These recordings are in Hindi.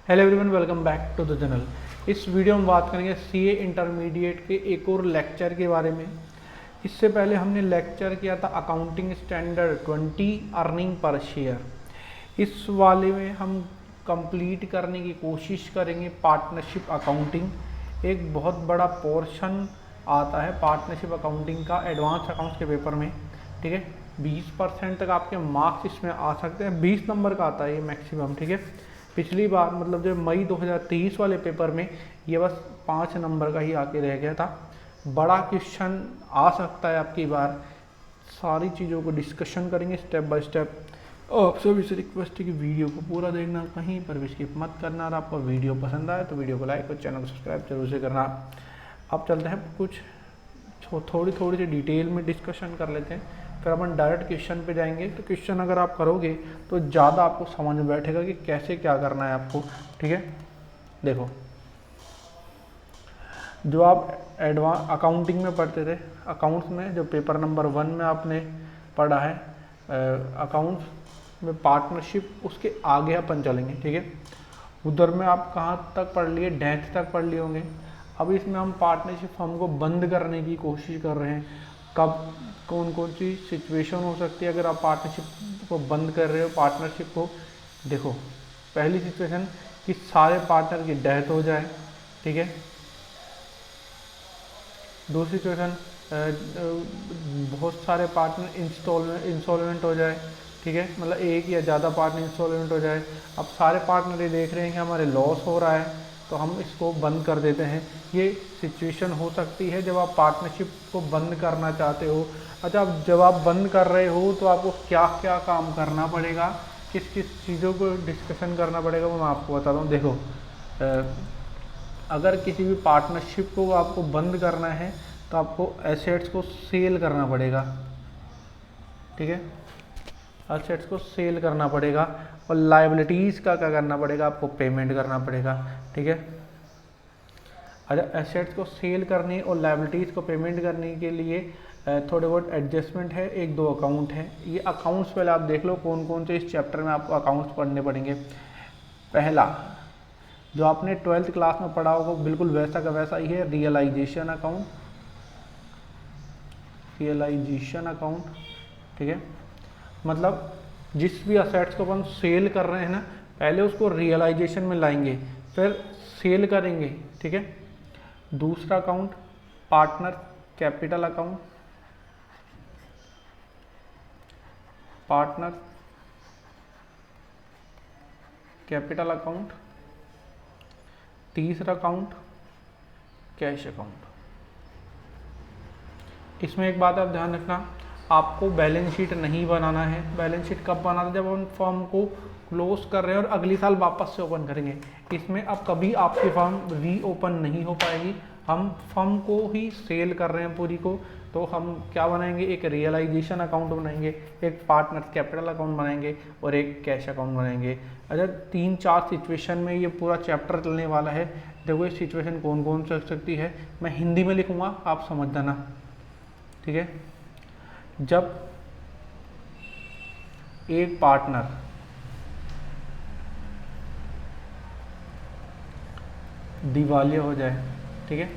Hello everyone, welcome back to the channel. इस वीडियो में बात करेंगे सीए इंटरमीडिएट के एक और लेक्चर के बारे में। इससे पहले हमने लेक्चर किया था accounting standard 20 earning per share. इस वाले में हम कंप्लीट करने की कोशिश करेंगे पार्टनरशिप अकाउंटिंग। एक बहुत बड़ा पोर्शन आता है पार्टनरशिप अकाउंटिंग का एडवांस अकाउंट्स के पेपर में, ठीक है। 20% तक आपके मार्क्स इसमें आ सकते हैं, 20 नंबर का आता है ये मैक्सिमम, ठीक है। पिछली बार मतलब जो मई 2023 वाले पेपर में ये बस 5 नंबर का ही आके रह गया था। बड़ा क्वेश्चन आ सकता है आपकी बार। सारी चीज़ों को डिस्कशन करेंगे स्टेप बाय स्टेप। आप सभी से रिक्वेस्ट है कि वीडियो को पूरा देखना, कहीं पर भी स्किप मत करना। और आपको वीडियो पसंद आए तो वीडियो को लाइक और चैनल को सब्सक्राइब जरूर से करना। अब चलते हैं कुछ थोड़ी सी डिटेल में डिस्कशन कर लेते हैं, फिर अपन डायरेक्ट क्वेश्चन पे जाएंगे। तो क्वेश्चन अगर आप करोगे तो ज़्यादा आपको समझ में बैठेगा कि कैसे क्या करना है आपको, ठीक है। देखो, जो आप एडवांस अकाउंटिंग में पढ़ते थे, अकाउंट्स में जो पेपर नंबर 1 में आपने पढ़ा है अकाउंट्स में पार्टनरशिप, उसके आगे अपन चलेंगे, ठीक है। उधर में आप कहाँ तक पढ़ लिए, 10th तक पढ़ लिए होंगे। अब इसमें हम पार्टनरशिप फर्म को बंद करने की कोशिश कर रहे हैं। कब कौन कौन सी सिचुएशन हो सकती है अगर आप पार्टनरशिप को बंद कर रहे हो। पार्टनरशिप को देखो, पहली सिचुएशन कि सारे पार्टनर की डेथ हो जाए, ठीक है। दूसरी सिचुएशन बहुत सारे पार्टनर इंसॉल्वेंट हो जाए, ठीक है। मतलब एक या ज़्यादा पार्टनर इंसॉल्वेंट हो जाए। अब सारे पार्टनर ये देख रहे हैं कि हमारे लॉस हो रहा है तो हम इसको बंद कर देते हैं। ये सिचुएशन हो सकती है जब आप पार्टनरशिप को बंद करना चाहते हो। अच्छा, अब जब आप बंद कर रहे हो तो आपको क्या क्या काम करना पड़ेगा, किस किस चीज़ों को डिस्कशन करना पड़ेगा, वो मैं आपको बताता हूँ। देखो, अगर किसी भी पार्टनरशिप को आपको बंद करना है तो आपको एसेट्स को सेल करना पड़ेगा, ठीक है। एसेट्स को सेल करना पड़ेगा और लायबिलिटीज़ का क्या करना पड़ेगा, आपको पेमेंट करना पड़ेगा, ठीक है। अच्छा, एसेट्स को सेल करने और लायबिलिटीज़ को पेमेंट करने के लिए थोड़े बहुत एडजस्टमेंट है, 1-2 अकाउंट है। ये अकाउंट्स पहले आप देख लो कौन कौन से इस चैप्टर में आपको अकाउंट्स पढ़ने पड़ेंगे। पहला जो आपने 12th क्लास में पढ़ा होगा बिल्कुल वैसा का वैसा ही है, रियलाइजेशन अकाउंट। रियलाइजेशन अकाउंट, ठीक है। मतलब जिस भी असेट्स को अपन सेल कर रहे हैं ना, पहले उसको रियलाइजेशन में लाएंगे, फिर सेल करेंगे, ठीक है। दूसरा account partner capital account, partner capital account. तीसरा अकाउंट कैश अकाउंट। इसमें एक बात आप ध्यान रखना, आपको बैलेंस शीट नहीं बनाना है। बैलेंस शीट कब बनाना है, जब हम फर्म को क्लोज कर रहे हैं और अगली साल वापस से ओपन करेंगे। इसमें अब कभी आपकी फर्म रीओपन नहीं हो पाएगी। हम फर्म को ही सेल कर रहे हैं पूरी को, तो हम क्या बनाएंगे, एक रियलाइजेशन अकाउंट बनाएंगे, एक पार्टनर कैपिटल अकाउंट बनाएंगे और एक कैश अकाउंट बनाएंगे। अच्छा, 3-4 सिचुएशन में ये पूरा चैप्टर चलने वाला है। देखो ये सिचुएशन कौन कौन सी हो सकती है, मैं हिंदी में लिखूंगा, आप समझ जाना, ठीक है। जब एक पार्टनर दिवालिया हो जाए, ठीक है,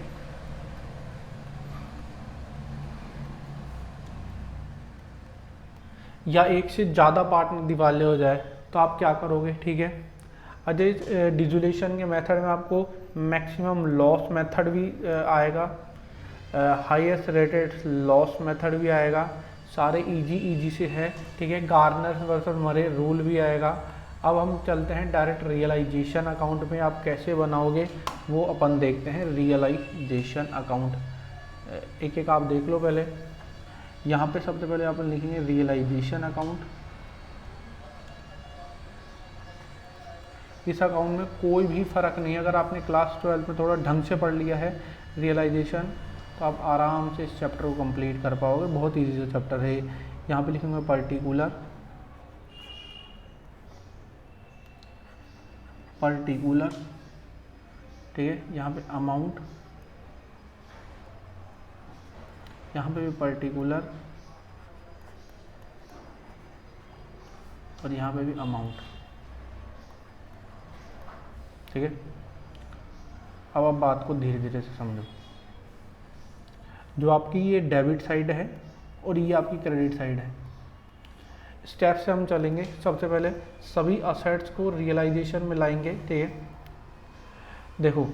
या एक से ज़्यादा पार्टनर दिवालिया हो जाए तो आप क्या करोगे, ठीक है। अजय डिजुलेशन के मेथड में आपको मैक्सिमम लॉस मेथड भी आएगा, हाईएस्ट रेटेड लॉस मेथड भी आएगा। सारे इजी से है, ठीक है। गार्नर वर्सेस मरे रूल भी आएगा। अब हम चलते हैं डायरेक्ट रियलाइजेशन अकाउंट में, आप कैसे बनाओगे वो अपन देखते हैं। रियलाइजेशन अकाउंट एक एक आप देख लो। पहले यहाँ पे सबसे पहले अपन लिखेंगे रियलाइजेशन अकाउंट। इस अकाउंट में कोई भी फ़र्क नहीं है, अगर आपने क्लास 12 में थोड़ा ढंग से पढ़ लिया है रियलाइजेशन तो आप आराम से इस चैप्टर को कंप्लीट कर पाओगे। बहुत इजी सा चैप्टर है। यहाँ पे लिखेंगे पर्टिकुलर, पर्टिकुलर, ठीक है। यहाँ पे अमाउंट, यहाँ पे भी पर्टिकुलर और यहाँ पे भी अमाउंट। ठीक है। अब आप बात को धीरे धीरे से समझो। जो आपकी ये डेबिट साइड है और ये आपकी क्रेडिट साइड है, स्टेप से हम चलेंगे। सबसे पहले सभी असेट्स को रियलाइजेशन में लाएंगे। ठीक है, देखो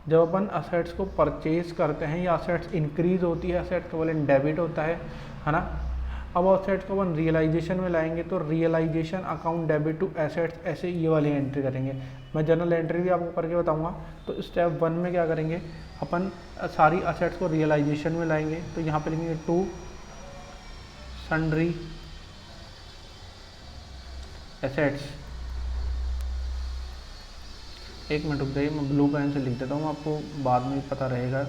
जब अपन असेट्स को परचेज करते हैं या असेट्स इंक्रीज होती है, असेट का वैल्यू डेबिट होता है ना। अब असेट्स को अपन रियलाइजेशन में लाएंगे तो realization account debit to assets, ऐसे ये वाली एंट्री करेंगे। मैं जनरल एंट्री भी आपको करके बताऊंगा। तो स्टेप 1 में क्या करेंगे, अपन सारी असेट्स को रियलाइजेशन में लाएंगे। तो यहाँ पे लिखेंगे टू सन्ड्री एसेट्स। एक मिनट रुक जाइए, मैं ब्लू पेन से लिख देता हूँ, आपको बाद में पता रहेगा।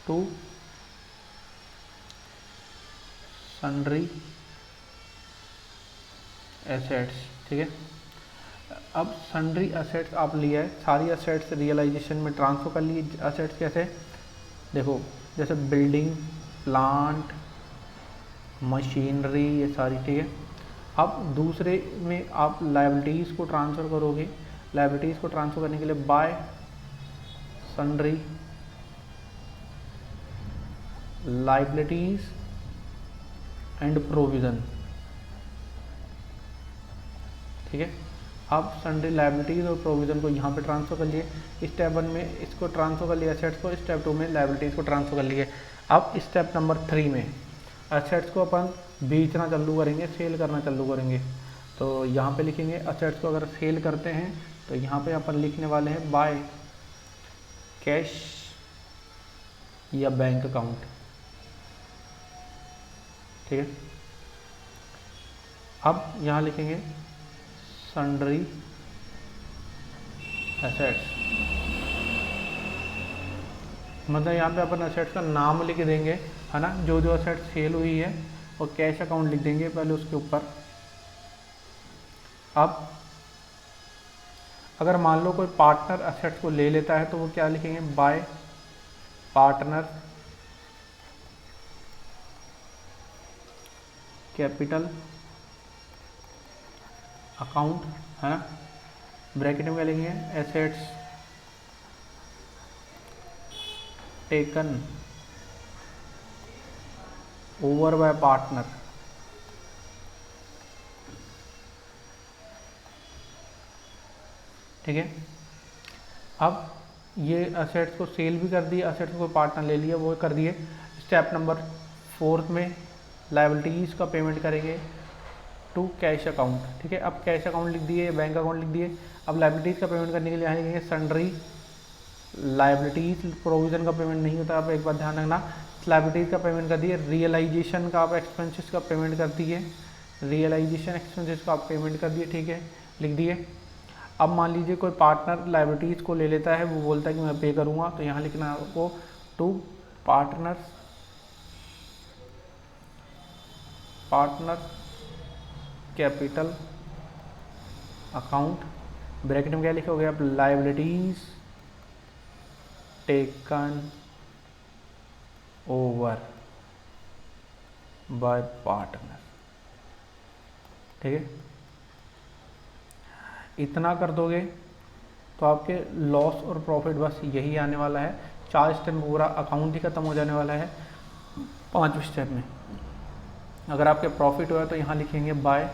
To sundry assets. ठीक है, अब सन्ड्री एसेट्स आप लिया है, सारी एसेट्स रियलाइजेशन में ट्रांसफर कर लिए। एसेट्स कैसे, देखो जैसे बिल्डिंग, प्लांट, मशीनरी, ये सारी। ठीक है, अब दूसरे में आप लायबिलिटीज़ को ट्रांसफ़र करोगे। लायबिलिटीज़ को ट्रांसफ़र करने के लिए bye sundry liabilities and provision. ठीक है, अब सन्ड्री लायबिलिटीज़ और प्रोविज़न को यहाँ पे ट्रांसफ़र कर लिए। स्टेप 1 में इसको ट्रांसफ़र कर लिया एसेट्स को, स्टेप 2 में लायबिलिटीज़ को ट्रांसफ़र कर लिए। अब स्टेप नंबर 3 में एसेट्स को अपन बेचना चालू करेंगे, सेल करना चालू करेंगे। तो यहाँ पे लिखेंगे एसेट्स को अगर सेल करते हैं तो यहाँ पे अपन लिखने वाले हैं बाय कैश या बैंक अकाउंट। ठीक है, अब यहाँ लिखेंगे सन्ड्री एसेट्स, मतलब यहाँ पे अपन एसेट्स का नाम लिख देंगे, है ना, जो जो एसेट सेल हुई है, और कैश अकाउंट लिख देंगे पहले उसके ऊपर। अब अगर मान लो कोई पार्टनर एसेट्स को ले लेता है तो वो क्या लिखेंगे, बाय पार्टनर कैपिटल अकाउंट, है ना। ब्रैकेट में क्या लिखेंगे, assets taken over by partner. ठीक है, अब ये एसेट्स को सेल भी कर दिए, एसेट्स को पार्टनर ले लिया, वो कर दिए। स्टेप नंबर 4 में लायबिलिटीज़ का पेमेंट करेंगे टू कैश अकाउंट। ठीक है, अब कैश अकाउंट लिख दिए, बैंक अकाउंट लिख दिए। अब लायबिलिटीज़ का पेमेंट करने के लिए यहाँ लिखेंगे सन्ड्री लायबिलिटीज़। प्रोविज़न का पेमेंट नहीं होता, आप एक बात ध्यान रखना। लायबिलिटीज़ का पेमेंट कर दिए, रियलाइजेशन का आप एक्सपेंसेस का पेमेंट कर दिए, रियलाइजेशन एक्सपेंसेस का आप पेमेंट कर दिए। ठीक है, लिख दिए। अब मान लीजिए कोई पार्टनर लायबिलिटीज़ को ले लेता है, वो बोलता है कि मैं पे करूँगा, तो यहाँ लिखना है आपको to partner capital account. Bracket में क्या लिखोगे आप, liabilities taken over by partner. ठीक है, इतना कर दोगे तो आपके लॉस और प्रॉफिट बस यही आने वाला है। 4 स्टेप में पूरा अकाउंट ही खत्म हो जाने वाला है 5 स्टेप में। अगर आपके प्रॉफिट हुआ तो यहाँ लिखेंगे बाय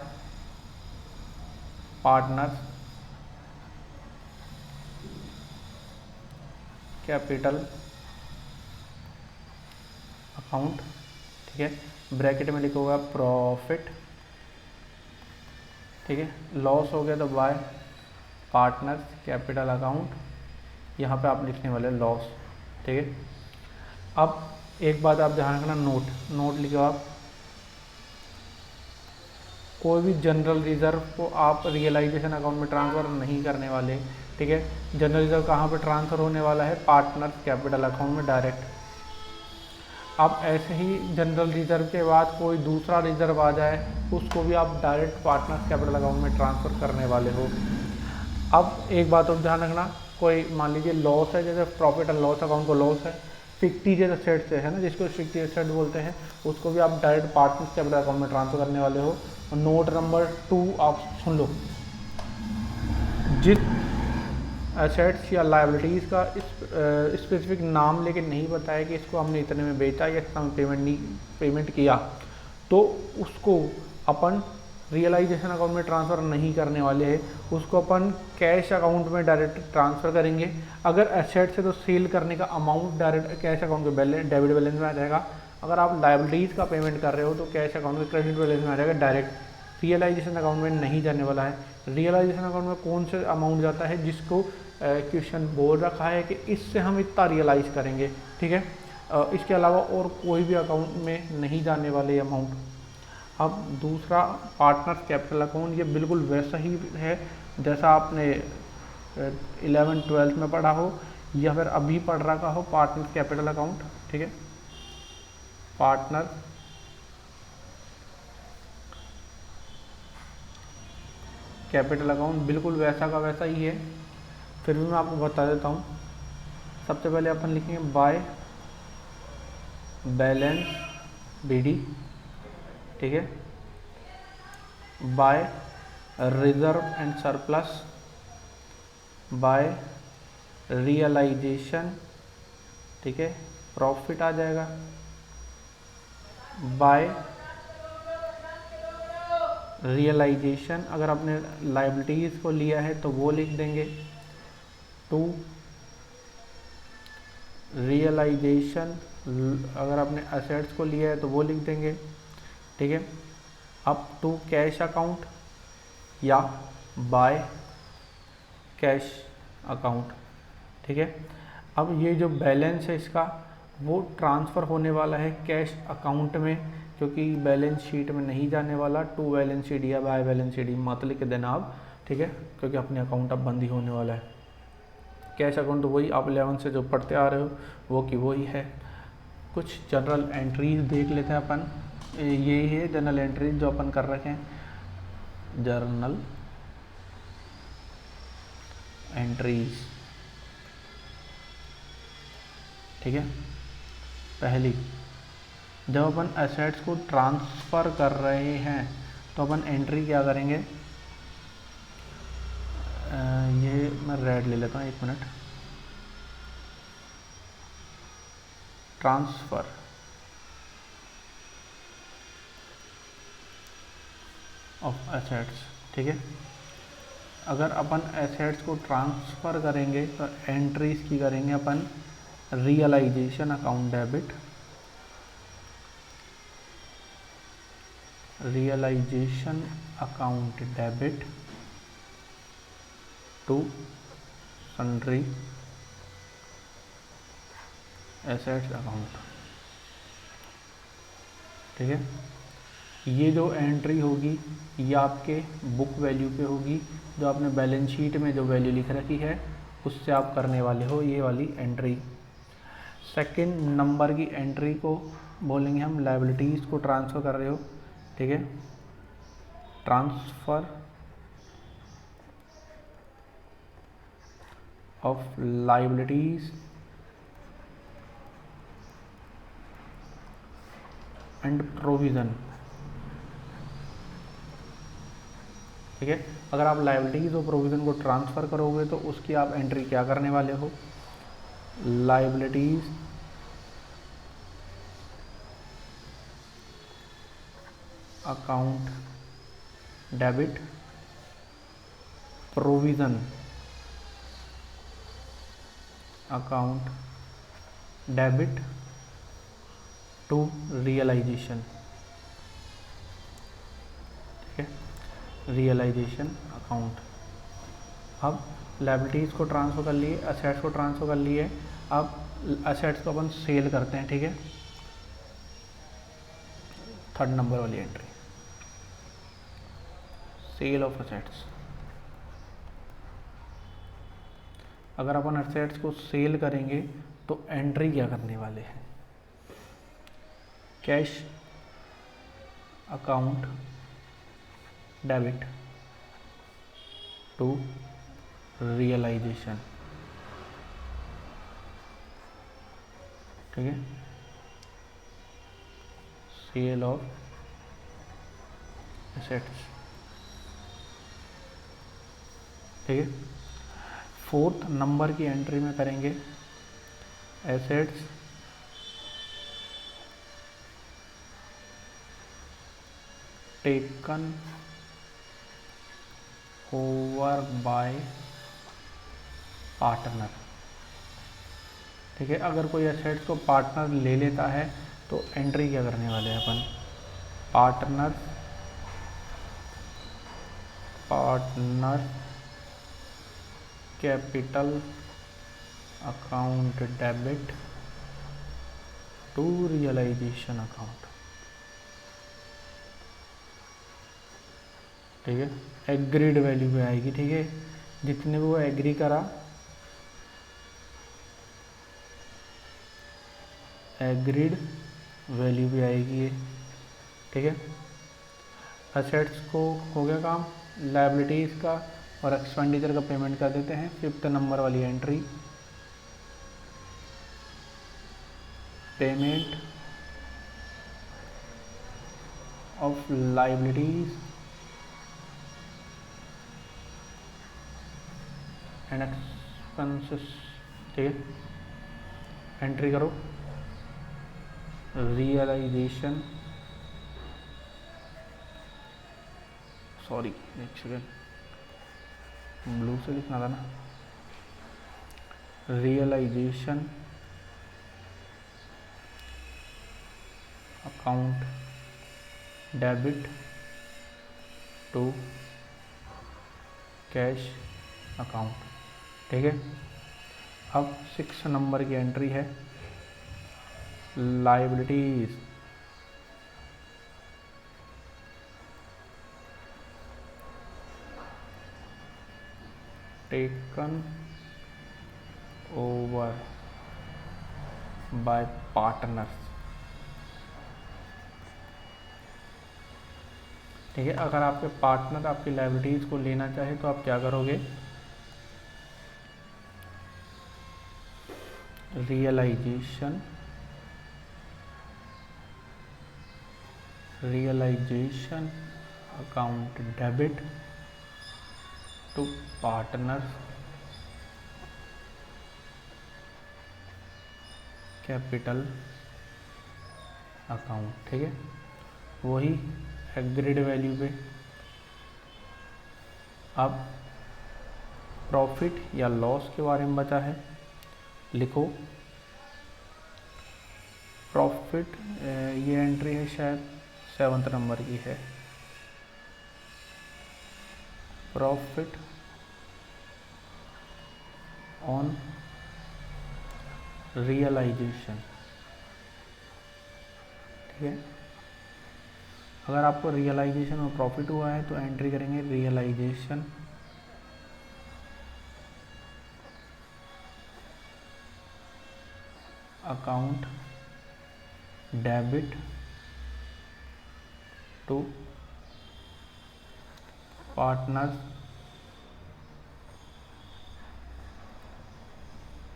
पार्टनर कैपिटल अकाउंट। ठीक है, ब्रैकेट में लिखोगा प्रॉफिट। ठीक है, लॉस हो गया तो बाय पार्टनर कैपिटल अकाउंट, यहाँ पे आप लिखने वाले लॉस। ठीक है, अब एक बात आप ध्यान रखना, नोट लिखो आप। कोई भी जनरल रिजर्व को आप रियलाइजेशन अकाउंट में ट्रांसफ़र नहीं करने वाले। ठीक है, जनरल रिजर्व कहाँ पे ट्रांसफ़र होने वाला है, पार्टनर कैपिटल अकाउंट में डायरेक्ट। अब ऐसे ही जनरल रिजर्व के बाद कोई दूसरा रिजर्व आ जाए, उसको भी आप डायरेक्ट पार्टनर कैपिटल अकाउंट में ट्रांसफ़र करने वाले हो। अब एक बात और ध्यान रखना, कोई मान लीजिए लॉस है, जैसे प्रॉफिट एंड लॉस अकाउंट को लॉस है, फिक्टिशियस एसेट है ना, जिसको फिक्टिशियस एसेट बोलते हैं, उसको भी आप डायरेक्ट पार्टनर्स कैपिटल अकाउंट में ट्रांसफर करने वाले हो। और नोट नंबर 2 आप सुन लो, जिस एसेट्स या लायबिलिटीज़ का स्पेसिफिक नाम लेके नहीं बताया कि इसको हमने इतने में बेचा या इतना में पेमेंट किया, तो उसको अपन रियलाइजेशन अकाउंट में ट्रांसफ़र नहीं करने वाले हैं, उसको अपन कैश अकाउंट में डायरेक्ट ट्रांसफ़र करेंगे। अगर एसेट्स है तो सेल करने का अमाउंट डायरेक्ट कैश अकाउंट के डेबिट बैलेंस में आ जाएगा। अगर आप लायबिलिटीज़ का पेमेंट कर रहे हो तो कैश अकाउंट के क्रेडिट बैलेंस में आ जाएगा डायरेक्ट, रियलाइजेशन अकाउंट में नहीं जाने वाला है। रियलाइजेशन अकाउंट में कौन से अमाउंट जाता है, जिसको क्वेश्चन बोल रखा है कि इससे हम इतना रियलाइज़ करेंगे, ठीक है। इसके अलावा और कोई भी अकाउंट में नहीं जाने वाले अमाउंट। अब दूसरा पार्टनर कैपिटल अकाउंट, ये बिल्कुल वैसा ही है जैसा आपने 11th-12th में पढ़ा हो या फिर अभी पढ़ रखा हो, पार्टनर कैपिटल अकाउंट, ठीक है। पार्टनर कैपिटल अकाउंट बिल्कुल वैसा का वैसा ही है, फिर भी मैं आपको बता देता हूँ। सबसे पहले अपन लिखेंगे बाय बैलेंस BD, ठीक है, by reserve and surplus, by realisation, ठीक है, प्रॉफिट आ जाएगा, बाय रियलाइजेशन अगर आपने लायबिलिटीज़ को लिया है तो वो लिख देंगे, टू रियलाइजेशन अगर आपने एसेट्स को लिया है तो वो लिख देंगे, ठीक है, अप टू कैश अकाउंट या बाय कैश अकाउंट, ठीक है। अब ये जो बैलेंस है इसका वो ट्रांसफ़र होने वाला है कैश अकाउंट में, क्योंकि बैलेंस शीट में नहीं जाने वाला। टू बैलेंस शीट या बाय बैलेंस शीट मत लिख देना आप, ठीक है, क्योंकि अपने अकाउंट अब बंद ही होने वाला है। कैश अकाउंट तो वही आप 11 से जो पढ़ते आ रहे हो वो की वही है। कुछ जनरल एंट्रीज देख लेते हैं अपन, यही है जनरल एंट्रीज जो अपन कर रखे हैं, जर्नल एंट्रीज, ठीक है। पहली, जब अपन एसेट्स को ट्रांसफ़र कर रहे हैं तो अपन एंट्री क्या करेंगे, ये मैं रेड ले लेता हूँ, 1 मिनट। ट्रांसफ़र ऑफ एसेट्स, ठीक है। अगर अपन एसेट्स को ट्रांसफ़र करेंगे तो एंट्रीज की करेंगे अपन realisation account debit, realisation account debit to sundry assets account, ठीक है। ये जो एंट्री होगी ये आपके बुक वैल्यू पे होगी, जो आपने बैलेंस शीट में जो वैल्यू लिख रखी है उससे आप करने वाले हो ये वाली एंट्री। सेकंड नंबर की एंट्री को बोलेंगे हम लायबिलिटीज़ को ट्रांसफ़र कर रहे हो, ठीक है, transfer of liabilities and provision, ठीक है। अगर आप लायबिलिटीज़ और प्रोविज़न को ट्रांसफ़र करोगे तो उसकी आप एंट्री क्या करने वाले हो, liabilities account debit provision account debit to realisation, ठीक है, रियलाइजेशन अकाउंट। अब लायबिलिटीज़ को ट्रांसफ़र कर लिए, एसेट्स को ट्रांसफ़र कर लिए, अब एसेट्स को अपन सेल करते हैं, ठीक है। 3rd नंबर वाली एंट्री, सेल ऑफ एसेट्स। अगर अपन एसेट्स को सेल करेंगे तो एंट्री क्या करने वाले हैं, cash account debit to realisation, ठीक है, सेल ऑफ एसेट्स। ठीक है, 4th नंबर की एंट्री में करेंगे assets taken over by partner. ठीक है, अगर कोई एसेट्स को पार्टनर ले लेता है तो एंट्री क्या करने वाले हैं अपन, partner capital account debit to realisation account. ठीक है, एग्रीड वैल्यू पे आएगी। ठीक है, जितने भी वो एग्री करा, एग्रीड वैल्यू भी आएगी ये। ठीक है, असेट्स को हो गया काम, लायबिलिटीज़ का और एक्सपेंडिचर का पेमेंट कर देते हैं। 5th नंबर वाली entry, payment of liabilities and expenses. ठीक है, एंट्री करो, रियलाइजेशन, सॉरी एक सेकेंड, ब्लू से लिखना था ना, realisation account debit to cash account. ठीक है, अब 6 नंबर की एंट्री है liabilities taken over by partners. ठीक है, अगर आपके पार्टनर आपकी लायबिलिटीज को लेना चाहे तो आप क्या करोगे, realisation account debit to partners capital account. ठीक है, वही एग्रीड वैल्यू पे। अब प्रॉफिट या लॉस के बारे में बचा है, लिखो प्रॉफिट, ये एंट्री है शायद 7th नंबर की है, प्रॉफिट ऑन रियलाइजेशन। ठीक है, अगर आपको रियलाइजेशन में प्रॉफिट हुआ है तो एंट्री करेंगे realisation account debit to partners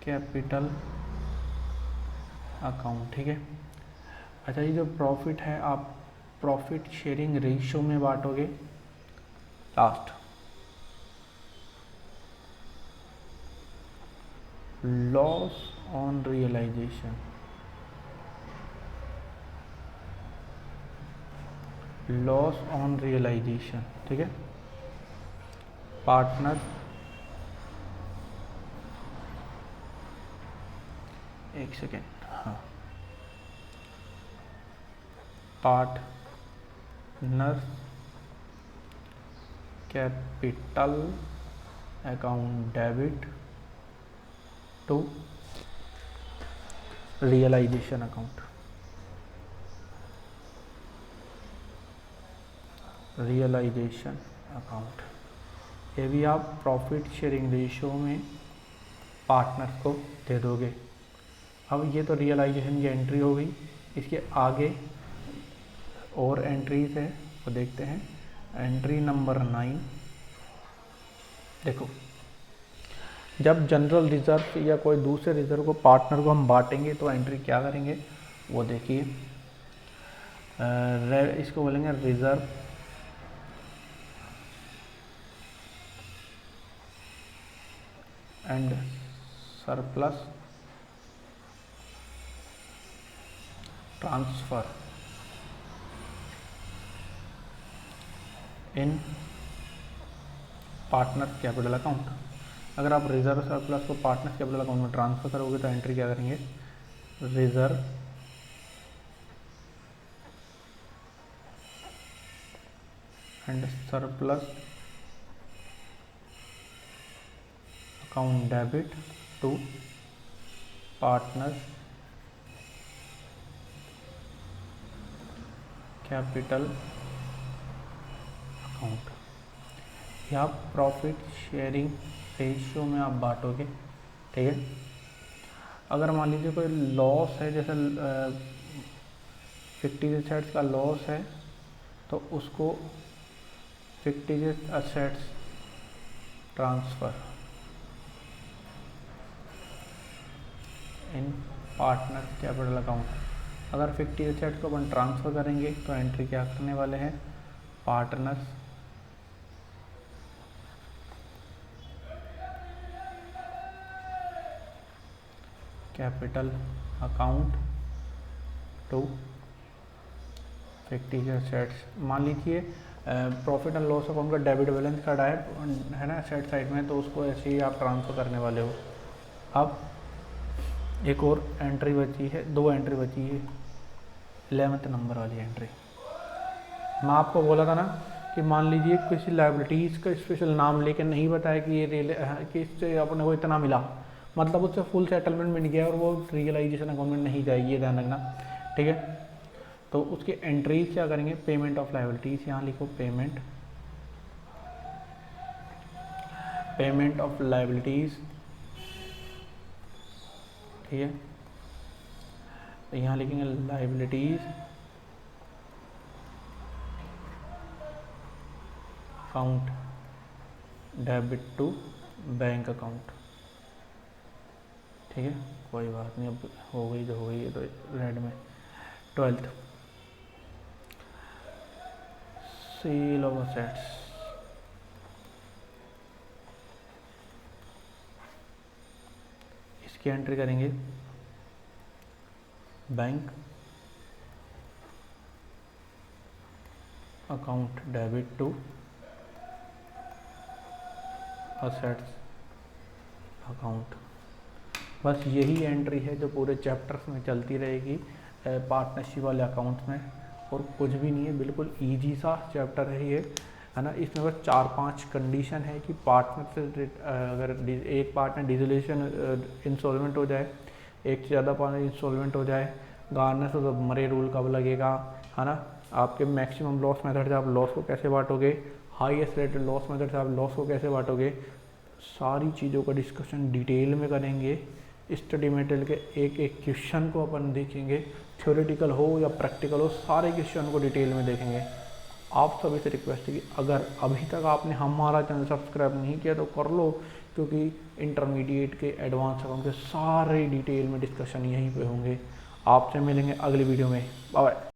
capital account. ठीक है, अच्छा, ये जो प्रॉफिट है आप प्रॉफिट शेयरिंग रेशियो में बांटोगे। Last loss on realisation, loss on realisation. ठीक है, पार्टनर, एक सेकेंड, हाँ, partner capital account debit to realisation account, realisation account. ये भी आप प्रॉफिट शेयरिंग रेशियो में पार्टनर्स को दे दोगे। अब ये तो रियलाइजेशन की एंट्री हो गई, इसके आगे और एंट्रीज है वो देखते हैं। एंट्री नंबर 9, देखो जब जनरल रिजर्व या कोई दूसरे रिजर्व को पार्टनर को हम बांटेंगे तो एंट्री क्या करेंगे वो देखिए। इसको बोलेंगे reserve and surplus transfer in partner capital account. अगर आप रिजर्व सरप्लस को पार्टनर कैपिटल अकाउंट में ट्रांसफर करोगे तो एंट्री क्या करेंगे, reserve and surplus account debit to partner capital account. या आप प्रॉफिट शेयरिंग रेशियो में आप बांटोगे, ठीक है। अगर मान लीजिए कोई लॉस है, जैसे फिक्टिशियस एसेट्स का लॉस है तो उसको fictitious assets transfer in partner capital account. अगर फिक्टिशियस एसेट्स को अपन ट्रांसफर करेंगे तो एंट्री क्या करने वाले हैं, partners capital account to fictitious assets. मान लीजिए प्रॉफिट एंड लॉस अकाउंट का डेबिट बैलेंस कार्ड है ना एसेट साइड में, तो उसको ऐसे ही आप ट्रांसफ़र करने वाले हो। अब एक और एंट्री बची है, 2 एंट्री बची है, 11th नंबर वाली एंट्री। मैं आपको बोला था ना कि मान लीजिए किसी लायबिलिटीज़ का स्पेशल नाम लेके नहीं बताया कि ये कि इससे अपने को इतना मिला, मतलब उससे फुल सेटलमेंट मिल गया और वो रियलाइजेशन अकाउंट में नहीं जाएगी, ये ध्यान रखना, ठीक है। तो उसकी एंट्रीज क्या करेंगे, पेमेंट ऑफ लायबिलिटीज़, यहाँ लिखो पेमेंट ऑफ लायबिलिटीज़, ठीक है। तो यहाँ लिखेंगे liabilities account debit to bank account, ठीक है। कोई बात नहीं, अब हो गई जो हो गई है तो रेड में। 12th सेल ऑफ असेट्स, इसकी एंट्री करेंगे bank account debit to assets account. बस यही एंट्री है जो पूरे चैप्टर्स में चलती रहेगी पार्टनरशिप वाले अकाउंट्स में, और कुछ भी नहीं है, बिल्कुल इजी सा चैप्टर है ये, है ना। इसमें बस 4-5 कंडीशन है कि पार्टनर से अगर एक पार्टनर डिसोल्यूशन इंसॉल्वेंट हो जाए, एक से ज़्यादा पार्टनर इंसॉल्वेंट हो जाए, गार्नर से तो मरे रूल कब लगेगा, है ना। आपके मैक्सिमम लॉस मेथड से आप लॉस को कैसे बांटोगे, हाईएस्ट रेटेड लॉस मेथड से आप लॉस को कैसे बांटोगे, सारी चीज़ों का डिस्कशन डिटेल में करेंगे। स्टडी मटेरियल के एक एक क्वेश्चन को अपन देखेंगे, थ्योरेटिकल हो या प्रैक्टिकल हो, सारे क्वेश्चन को डिटेल में देखेंगे। आप सभी से रिक्वेस्ट है कि अगर अभी तक आपने हमारा चैनल सब्सक्राइब नहीं किया तो कर लो, क्योंकि इंटरमीडिएट के एडवांस अकाउंट के सारे डिटेल में डिस्कशन यहीं पे होंगे। आपसे मिलेंगे अगली वीडियो में, बाय बाय।